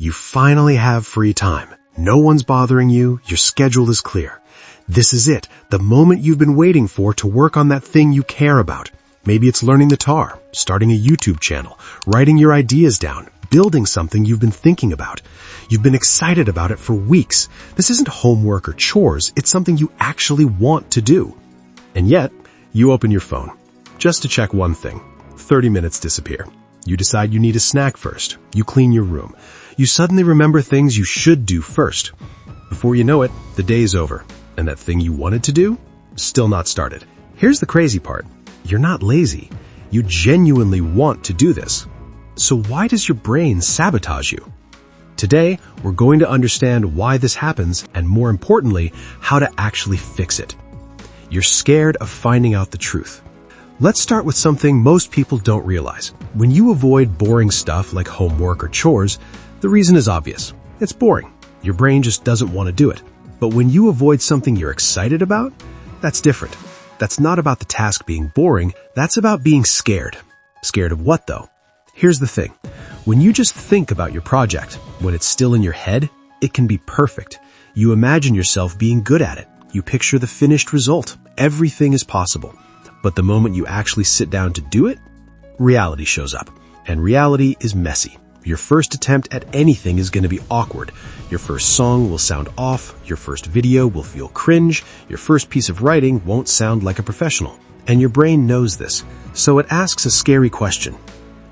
You finally have free time. No one's bothering you. Your schedule is clear. This is it, the moment you've been waiting for to work on that thing you care about. Maybe it's learning the guitar, starting a YouTube channel, writing your ideas down, building something you've been thinking about. You've been excited about it for weeks. This isn't homework or chores. It's something you actually want to do. And yet, you open your phone just to check one thing. 30 minutes disappear. You decide you need a snack first. You clean your room. You suddenly remember things you should do first. Before you know it, the day's over. And that thing you wanted to do, still not started. Here's the crazy part. You're not lazy. You genuinely want to do this. So why does your brain sabotage you? Today, we're going to understand why this happens and, more importantly, how to actually fix it. You're scared of finding out the truth. Let's start with something most people don't realize. When you avoid boring stuff like homework or chores, the reason is obvious. It's boring. Your brain just doesn't want to do it. But when you avoid something you're excited about, that's different. That's not about the task being boring. That's about being scared. Scared of what, though? Here's the thing. When you just think about your project, when it's still in your head, it can be perfect. You imagine yourself being good at it. You picture the finished result. Everything is possible. But the moment you actually sit down to do it, reality shows up. And reality is messy. Your first attempt at anything is going to be awkward. Your first song will sound off. Your first video will feel cringe. Your first piece of writing won't sound like a professional. And your brain knows this. So it asks a scary question.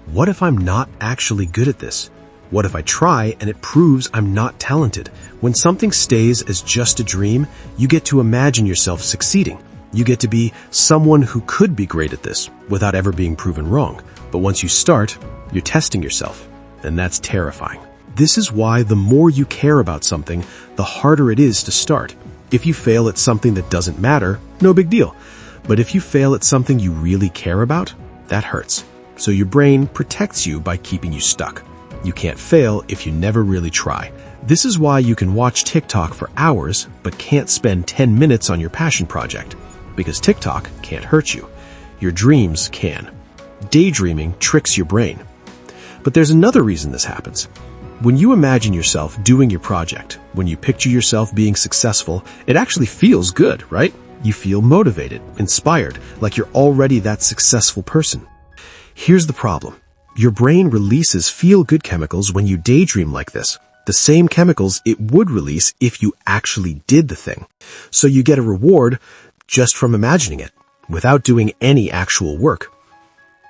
What if I'm not actually good at this? What if I try and it proves I'm not talented? When something stays as just a dream, you get to imagine yourself succeeding. You get to be someone who could be great at this without ever being proven wrong. But once you start, you're testing yourself. And that's terrifying. This is why the more you care about something, the harder it is to start. If you fail at something that doesn't matter, no big deal. But if you fail at something you really care about, that hurts. So your brain protects you by keeping you stuck. You can't fail if you never really try. This is why you can watch TikTok for hours, but can't spend 10 minutes on your passion project. Because TikTok can't hurt you. Your dreams can. Daydreaming tricks your brain. But there's another reason this happens. When you imagine yourself doing your project, when you picture yourself being successful, it actually feels good, right? You feel motivated, inspired, like you're already that successful person. Here's the problem. Your brain releases feel-good chemicals when you daydream like this. The same chemicals it would release if you actually did the thing. So you get a reward just from imagining it, without doing any actual work.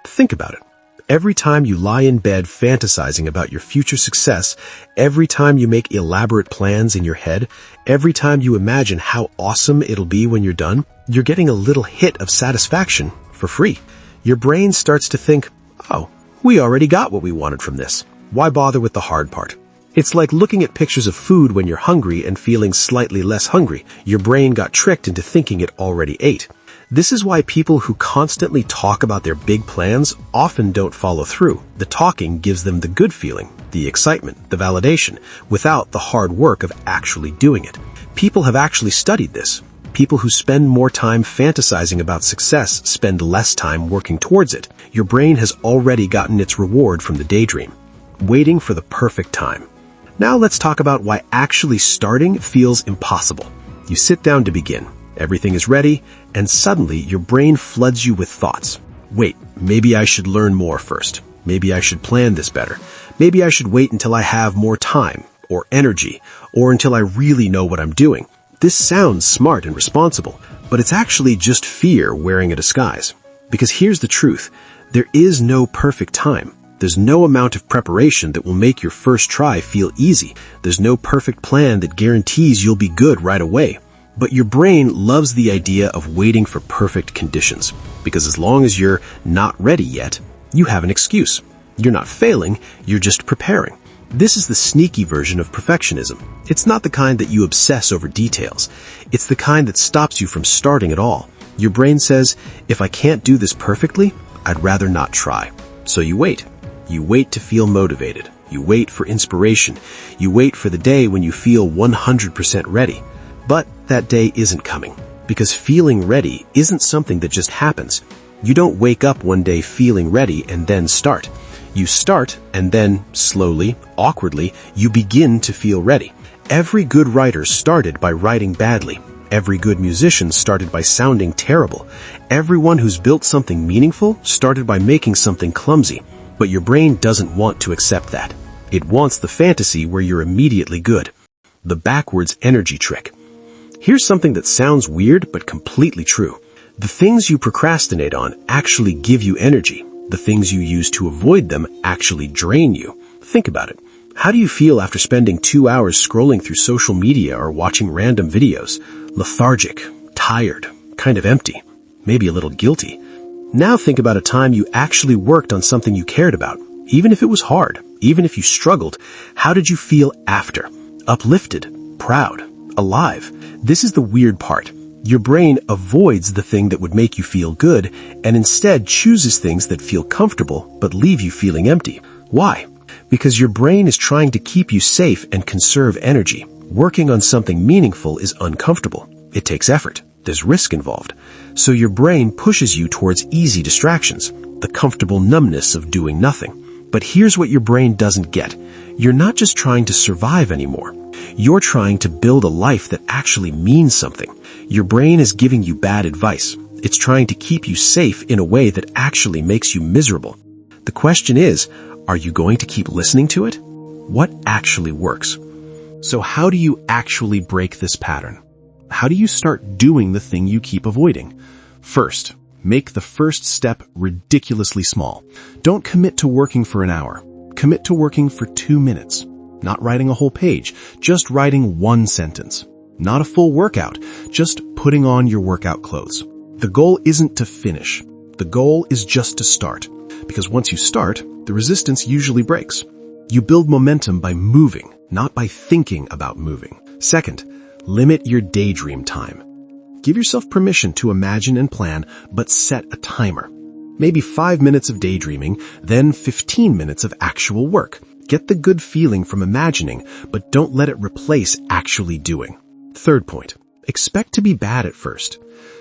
Think about it. Every time you lie in bed fantasizing about your future success, every time you make elaborate plans in your head, every time you imagine how awesome it'll be when you're done, you're getting a little hit of satisfaction for free. Your brain starts to think, oh, we already got what we wanted from this. Why bother with the hard part? It's like looking at pictures of food when you're hungry and feeling slightly less hungry. Your brain got tricked into thinking it already ate. This is why people who constantly talk about their big plans often don't follow through. The talking gives them the good feeling, the excitement, the validation, without the hard work of actually doing it. People have actually studied this. People who spend more time fantasizing about success spend less time working towards it. Your brain has already gotten its reward from the daydream, waiting for the perfect time. Now let's talk about why actually starting feels impossible. You sit down to begin. Everything is ready, and suddenly your brain floods you with thoughts. Wait, maybe I should learn more first. Maybe I should plan this better. Maybe I should wait until I have more time, or energy, or until I really know what I'm doing. This sounds smart and responsible, but it's actually just fear wearing a disguise. Because here's the truth. There is no perfect time. There's no amount of preparation that will make your first try feel easy. There's no perfect plan that guarantees you'll be good right away. But your brain loves the idea of waiting for perfect conditions, because as long as you're not ready yet, you have an excuse. You're not failing, you're just preparing. This is the sneaky version of perfectionism. It's not the kind that you obsess over details. It's the kind that stops you from starting at all. Your brain says, if I can't do this perfectly, I'd rather not try. So you wait. You wait to feel motivated. You wait for inspiration. You wait for the day when you feel 100% ready. But that day isn't coming, because feeling ready isn't something that just happens. You don't wake up one day feeling ready and then start. You start, and then, slowly, awkwardly, you begin to feel ready. Every good writer started by writing badly. Every good musician started by sounding terrible. Everyone who's built something meaningful started by making something clumsy. But your brain doesn't want to accept that. It wants the fantasy where you're immediately good. The backwards energy trick. Here's something that sounds weird but completely true. The things you procrastinate on actually give you energy. The things you use to avoid them actually drain you. Think about it. How do you feel after spending 2 hours scrolling through social media or watching random videos? Lethargic, tired, kind of empty, maybe a little guilty. Now think about a time you actually worked on something you cared about. Even if it was hard, even if you struggled, how did you feel after? Uplifted, proud, alive. This is the weird part. Your brain avoids the thing that would make you feel good and instead chooses things that feel comfortable but leave you feeling empty. Why? Because your brain is trying to keep you safe and conserve energy. Working on something meaningful is uncomfortable. It takes effort. There's risk involved. So your brain pushes you towards easy distractions, the comfortable numbness of doing nothing. But here's what your brain doesn't get. You're not just trying to survive anymore. You're trying to build a life that actually means something. Your brain is giving you bad advice. It's trying to keep you safe in a way that actually makes you miserable. The question is, are you going to keep listening to it? What actually works? So how do you actually break this pattern? How do you start doing the thing you keep avoiding? First, make the first step ridiculously small. Don't commit to working for an hour. Commit to working for 2 minutes. Not writing a whole page, just writing 1 sentence. Not a full workout, just putting on your workout clothes. The goal isn't to finish. The goal is just to start. Because once you start, the resistance usually breaks. You build momentum by moving, not by thinking about moving. Second, limit your daydream time. Give yourself permission to imagine and plan, but set a timer. Maybe 5 minutes of daydreaming, then 15 minutes of actual work. Get the good feeling from imagining, but don't let it replace actually doing. Third point, expect to be bad at first.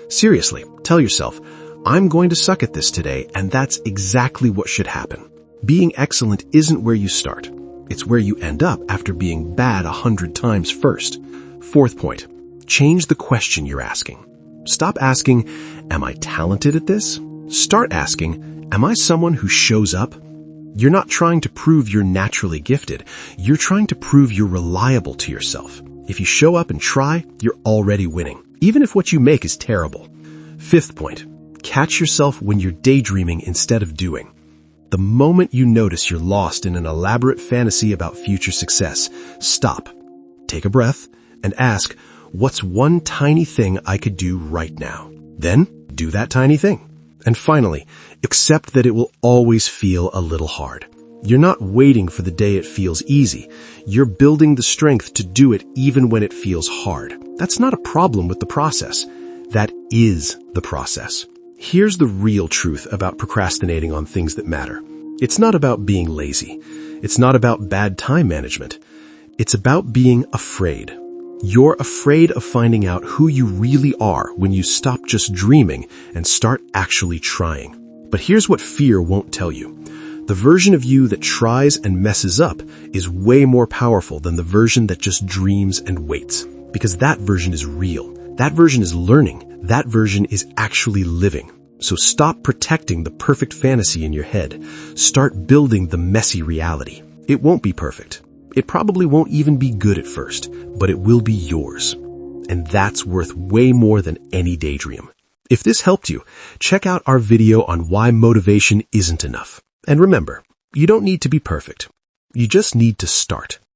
Seriously, tell yourself, I'm going to suck at this today, and that's exactly what should happen. Being excellent isn't where you start. It's where you end up after being bad 100 times first. Fourth point, change the question you're asking. Stop asking, am I talented at this? Start asking, am I someone who shows up? You're not trying to prove you're naturally gifted. You're trying to prove you're reliable to yourself. If you show up and try, you're already winning, even if what you make is terrible. Fifth point, catch yourself when you're daydreaming instead of doing. The moment you notice you're lost in an elaborate fantasy about future success, stop, take a breath, and ask, what's one tiny thing I could do right now? Then, do that tiny thing. And finally, accept that it will always feel a little hard. You're not waiting for the day it feels easy. You're building the strength to do it even when it feels hard. That's not a problem with the process. That is the process. Here's the real truth about procrastinating on things that matter. It's not about being lazy. It's not about bad time management. It's about being afraid. You're afraid of finding out who you really are when you stop just dreaming and start actually trying. But here's what fear won't tell you. The version of you that tries and messes up is way more powerful than the version that just dreams and waits. Because that version is real. That version is learning. That version is actually living. So stop protecting the perfect fantasy in your head. Start building the messy reality. It won't be perfect. It probably won't even be good at first, but it will be yours. And that's worth way more than any daydream. If this helped you, check out our video on why motivation isn't enough. And remember, you don't need to be perfect. You just need to start.